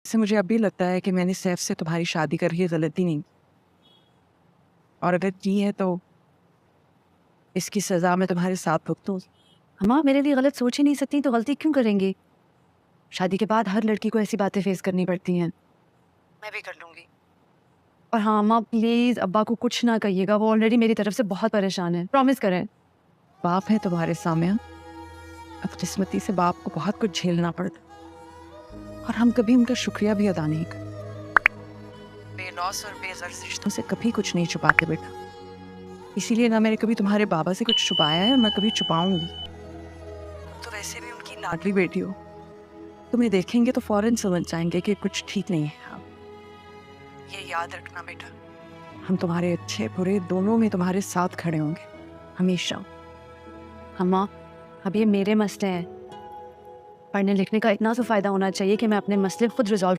से मुझे अब भी लगता है कि मैंने सैफ से तुम्हारी शादी कर ये गलती नहीं, और अगर की है तो इसकी सज़ा मैं तुम्हारे साथ भुगतूँ। अम्मा मेरे लिए गलत सोच ही नहीं सकती तो गलती क्यों करेंगी? शादी के बाद हर लड़की को ऐसी बातें फेस करनी पड़ती हैं। मैं भी कर लूँगी। और हाँ अम्मा प्लीज़ अब्बा को कुछ ना कहिएगा, वो ऑलरेडी मेरी तरफ से बहुत परेशान है। प्रॉमिस करें। बाप है तुम्हारे सामने, बदकिस्मती से बाप को बहुत कुछ झेलना पड़ता, और हम कभी उनका शुक्रिया भी अदा नहीं करते। बेलौस और बेगर्ज रिश्तों से कभी कुछ नहीं छुपाते बेटा, इसीलिए ना मैंने कभी तुम्हारे बाबा से कुछ छुपाया है और मैं कभी छुपाऊंगी। तो वैसे भी उनकी लाडली बेटी हो, तुम्हें देखेंगे तो फौरन समझ जाएंगे कि कुछ ठीक नहीं है। हाँ, ये याद रखना बेटा, हम तुम्हारे अच्छे बुरे दोनों में तुम्हारे साथ खड़े होंगे हमेशा। अम्मा अब ये मेरे मसले हैं, पढ़ने लिखने का इतना तो फ़ायदा होना चाहिए कि मैं अपने मसले खुद रिजॉल्व